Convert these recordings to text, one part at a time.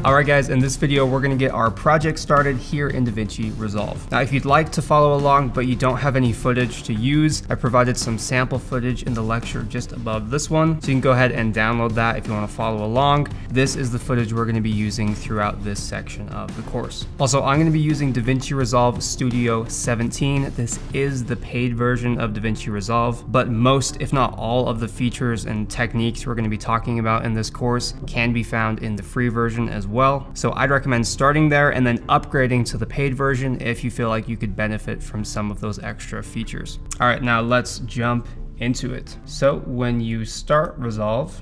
Alright guys, in this video we're going to get our project started here in DaVinci Resolve. Now if you'd like to follow along but you don't have any footage to use, I provided some sample footage in the lecture just above this one, so you can go ahead and download that if you want to follow along. This is the footage we're going to be using throughout this section of the course. Also, I'm going to be using DaVinci Resolve Studio 17. This is the paid version of DaVinci Resolve, but most, if not all, of the features and techniques we're going to be talking about in this course can be found in the free version as well. So I'd recommend starting there and then upgrading to the paid version if you feel like you could benefit from some of those extra features. All right, now let's jump into it. So when you start Resolve,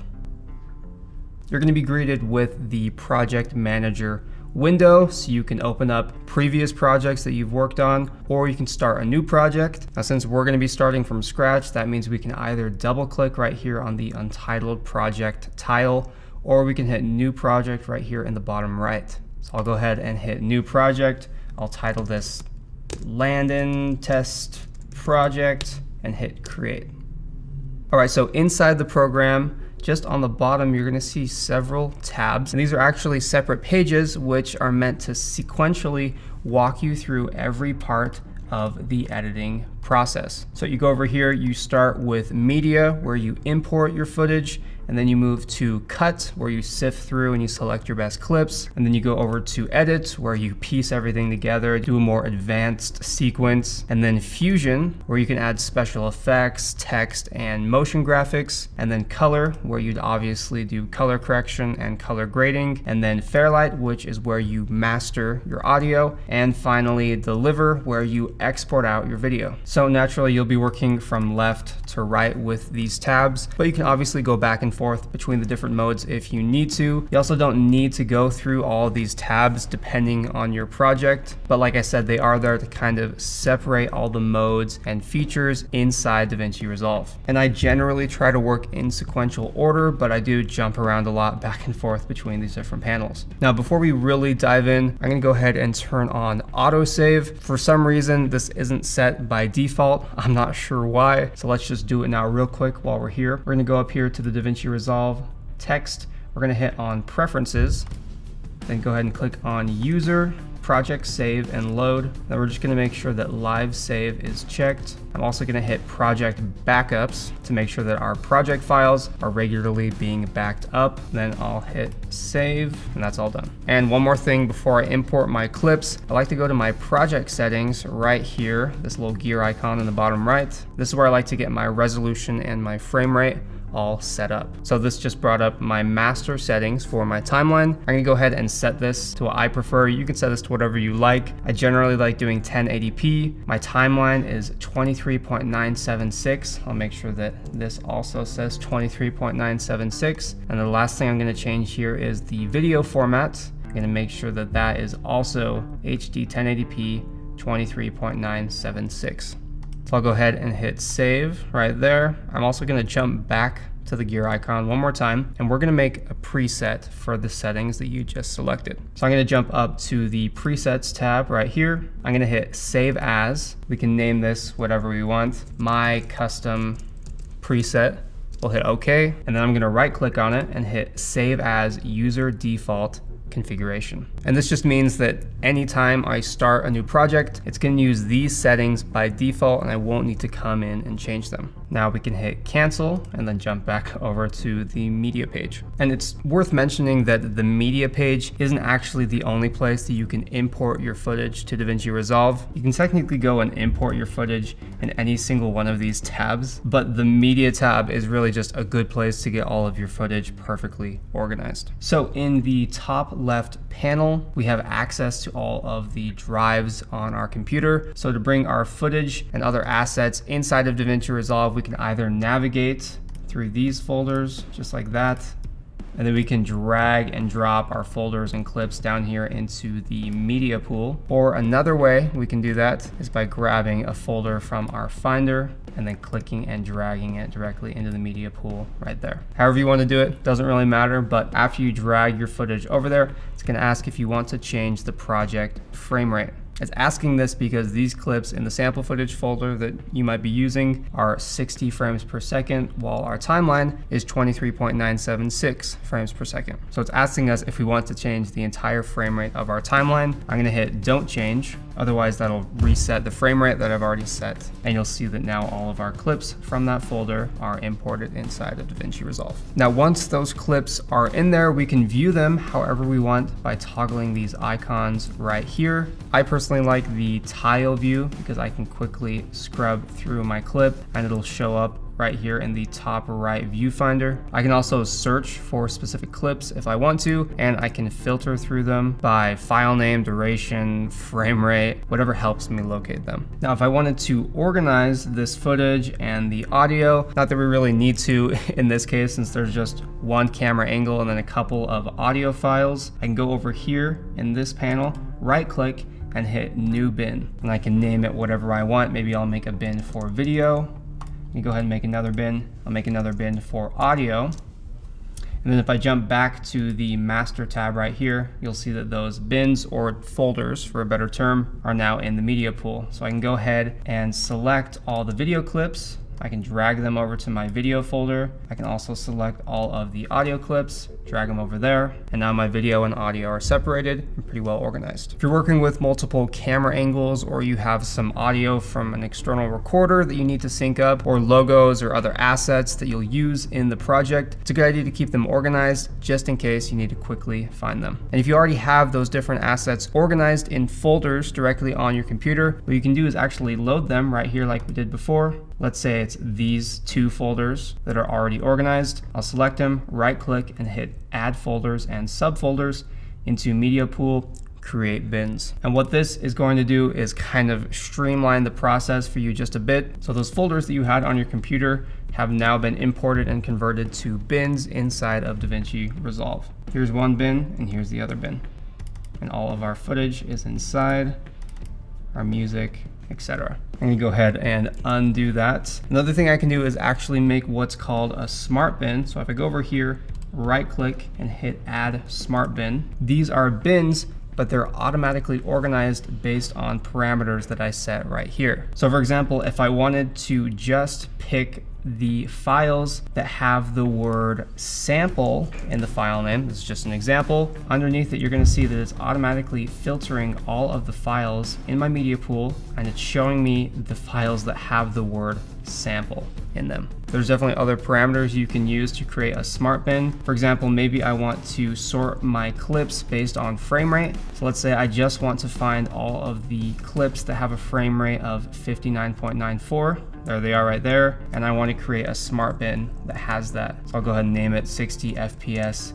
you're going to be greeted with the project manager window, so you can open up previous projects that you've worked on, or you can start a new project. Now, since we're going to be starting from scratch, that means we can either double click right here on the untitled project tile, or we can hit new project right here in the bottom right. So I'll go ahead and hit new project. I'll title this Landon Test Project and hit create. All right, so inside the program, just on the bottom, you're gonna see several tabs. And these are actually separate pages which are meant to sequentially walk you through every part of the editing process. So you go over here, you start with media where you import your footage, and then you move to cut where you sift through and you select your best clips, and then you go over to edit where you piece everything together, do a more advanced sequence, and then fusion where you can add special effects, text, and motion graphics, and then color where you'd obviously do color correction and color grading, and then Fairlight, which is where you master your audio, and finally deliver where you export out your video. So naturally you'll be working from left to right with these tabs, but you can obviously go back and forth between the different modes if you need to. You also don't need to go through all of these tabs depending on your project, but like I said, they are there to kind of separate all the modes and features inside DaVinci Resolve. And I generally try to work in sequential order, but I do jump around a lot back and forth between these different panels. Now before we really dive in, I'm going to go ahead and turn on autosave. For some reason this isn't set by default. I'm not sure why, so let's just do it now real quick while we're here. We're going to go up here to the DaVinci Resolve text. We're going to hit on preferences, then go ahead and click on user, project save and load. Then we're just going to make sure that live save is checked. I'm also going to hit project backups to make sure that our project files are regularly being backed up. Then I'll hit save, and that's all done. And one more thing before I import my clips, I like to go to my project settings right here, this little gear icon in the bottom right. This is where I like to get my resolution and my frame rate all set up. So this just brought up my master settings for my timeline. I'm gonna go ahead and set this to what I prefer. You can set this to whatever you like. I generally like doing 1080p. My timeline is 23.976. I'll make sure that this also says 23.976. And the last thing I'm gonna change here is the video format. I'm gonna make sure that that is also HD 1080p 23.976. So I'll go ahead and hit save right there. I'm also going to jump back to the gear icon one more time, and we're going to make a preset for the settings that you just selected. So I'm going to jump up to the presets tab right here. I'm going to hit save as. We can name this whatever we want. My custom preset. We'll hit OK, and then I'm going to right click on it and hit save as user default configuration. And this just means that anytime I start a new project, it's going to use these settings by default and I won't need to come in and change them. Now we can hit cancel and then jump back over to the media page. And it's worth mentioning that the media page isn't actually the only place that you can import your footage to DaVinci Resolve. You can technically go and import your footage in any single one of these tabs, but the media tab is really just a good place to get all of your footage perfectly organized. So in the top left panel, we have access to all of the drives on our computer. So to bring our footage and other assets inside of DaVinci Resolve, we can either navigate through these folders just like that, and then we can drag and drop our folders and clips down here into the media pool. Or another way we can do that is by grabbing a folder from our Finder and then clicking and dragging it directly into the media pool right there. However you want to do it, doesn't really matter, but after you drag your footage over there, it's going to ask if you want to change the project frame rate. It's asking this because these clips in the sample footage folder that you might be using are 60 frames per second, while our timeline is 23.976 frames per second. So it's asking us if we want to change the entire frame rate of our timeline. I'm gonna hit don't change, otherwise that'll reset the frame rate that I've already set. And you'll see that now all of our clips from that folder are imported inside of DaVinci Resolve. Now, once those clips are in there, we can view them however we want by toggling these icons right here. I personally like the tile view because I can quickly scrub through my clip and it'll show up right here in the top right viewfinder. I can also search for specific clips if I want to, and I can filter through them by file name, duration, frame rate, whatever helps me locate them. Now, if I wanted to organize this footage and the audio, not that we really need to in this case, since there's just one camera angle and then a couple of audio files, I can go over here in this panel, right click and hit new bin. And I can name it whatever I want. Maybe I'll make a bin for video. You go ahead and make another bin. I'll make another bin for audio. And then if I jump back to the master tab right here, you'll see that those bins, or folders for a better term, are now in the media pool. So I can go ahead and select all the video clips. I can drag them over to my video folder. I can also select all of the audio clips, drag them over there, and now my video and audio are separated and pretty well organized. If you're working with multiple camera angles, or you have some audio from an external recorder that you need to sync up, or logos or other assets that you'll use in the project, it's a good idea to keep them organized just in case you need to quickly find them. And if you already have those different assets organized in folders directly on your computer, what you can do is actually load them right here like we did before. Let's say it's these two folders that are already organized. I'll select them, right click and hit add folders and subfolders into media pool, create bins. And what this is going to do is kind of streamline the process for you just a bit. So those folders that you had on your computer have now been imported and converted to bins inside of DaVinci Resolve. Here's one bin and here's the other bin. And all of our footage is inside, our music, etc. I'm gonna go ahead and undo that. Another thing I can do is actually make what's called a smart bin. So if I go over here, right click and hit add smart bin. These are bins, but they're automatically organized based on parameters that I set right here. So for example, if I wanted to just pick the files that have the word sample in the file name, this is just an example, underneath it you're going to see that it's automatically filtering all of the files in my media pool, and it's showing me the files that have the word sample in them. There's definitely other parameters you can use to create a smart bin. For example, maybe I want to sort my clips based on frame rate. So let's say I just want to find all of the clips that have a frame rate of 59.94. There they are right there. And I want to create a smart bin that has that. So I'll go ahead and name it 60 FPS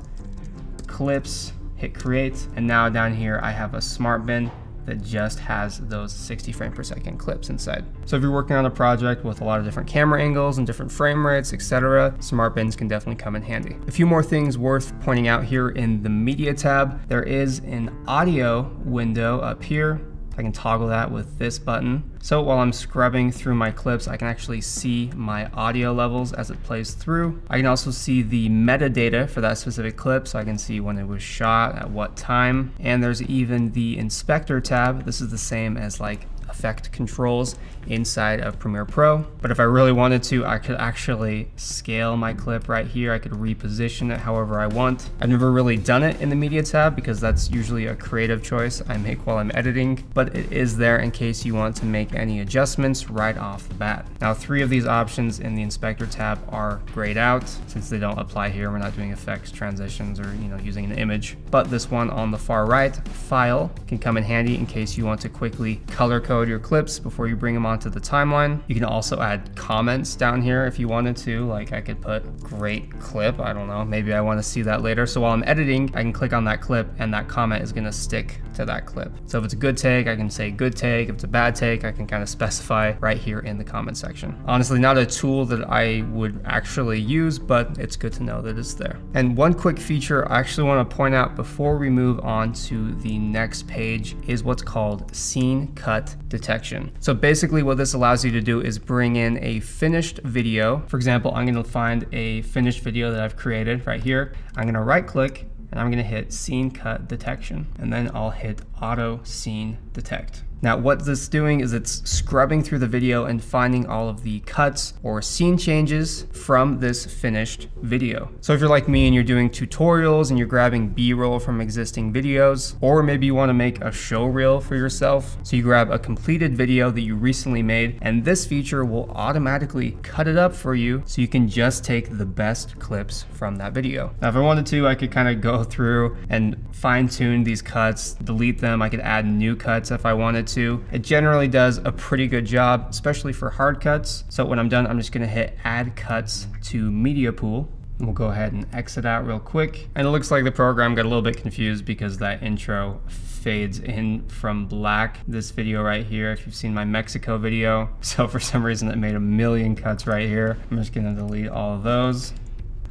clips, hit create. And now down here, I have a smart bin that just has those 60 frame per second clips inside. So if you're working on a project with a lot of different camera angles and different frame rates, etc., smart bins can definitely come in handy. A few more things worth pointing out here in the media tab. There is an audio window up here. I can toggle that with this button. So while I'm scrubbing through my clips, I can actually see my audio levels as it plays through. I can also see the metadata for that specific clip, so I can see when it was shot, at what time. And there's even the inspector tab. This is the same as like effect controls inside of Premiere Pro. But if I really wanted to, I could actually scale my clip right here. I could reposition it however I want. I've never really done it in the media tab because that's usually a creative choice I make while I'm editing, but it is there in case you want to make any adjustments right off the bat. Now, 3 of these options in the inspector tab are grayed out since they don't apply here. We're not doing effects, transitions, or using an image. But this one on the far right, file, can come in handy in case you want to quickly color code your clips before you bring them onto the timeline. You can also add comments down here if you wanted to, like I could put great clip, I don't know, maybe I want to see that later. So while I'm editing, I can click on that clip and that comment is going to stick to that clip. So if it's a good take, I can say good take. If it's a bad take, I can kind of specify right here in the comment section. Honestly, not a tool that I would actually use, but it's good to know that it's there. And one quick feature I actually want to point out before we move on to the next page is what's called scene cut detection. So basically what this allows you to do is bring in a finished video. For example, I'm going to find a finished video that I've created right here. I'm going to right click and I'm going to hit scene cut detection, and then I'll hit auto scene detect. Now what this is doing is it's scrubbing through the video and finding all of the cuts or scene changes from this finished video. So if you're like me and you're doing tutorials and you're grabbing B-roll from existing videos, or maybe you want to make a show reel for yourself, so you grab a completed video that you recently made, and this feature will automatically cut it up for you so you can just take the best clips from that video. Now if I wanted to, I could kind of go through and fine-tune these cuts, delete them. I could add new cuts if I wanted to. It generally does a pretty good job, especially for hard cuts. So when I'm done, I'm just gonna hit add cuts to media pool. We'll go ahead and exit out real quick. And it looks like the program got a little bit confused because that intro fades in from black. This video right here, if you've seen my Mexico video. So for some reason it made a million cuts right here. I'm just gonna delete all of those.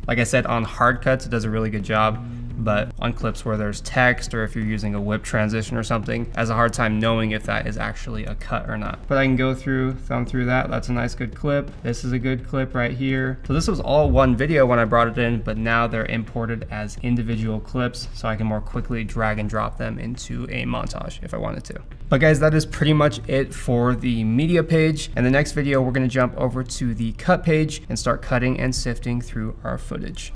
Like I said, on hard cuts, it does a really good job. But on clips where there's text, or if you're using a whip transition or something, it has a hard time knowing if that is actually a cut or not. But I can go through, thumb through that. That's a nice good clip. This is a good clip right here. So this was all one video when I brought it in, but now they're imported as individual clips, so I can more quickly drag and drop them into a montage if I wanted to. But guys, that is pretty much it for the media page. And the next video, we're gonna jump over to the cut page and start cutting and sifting through our footage.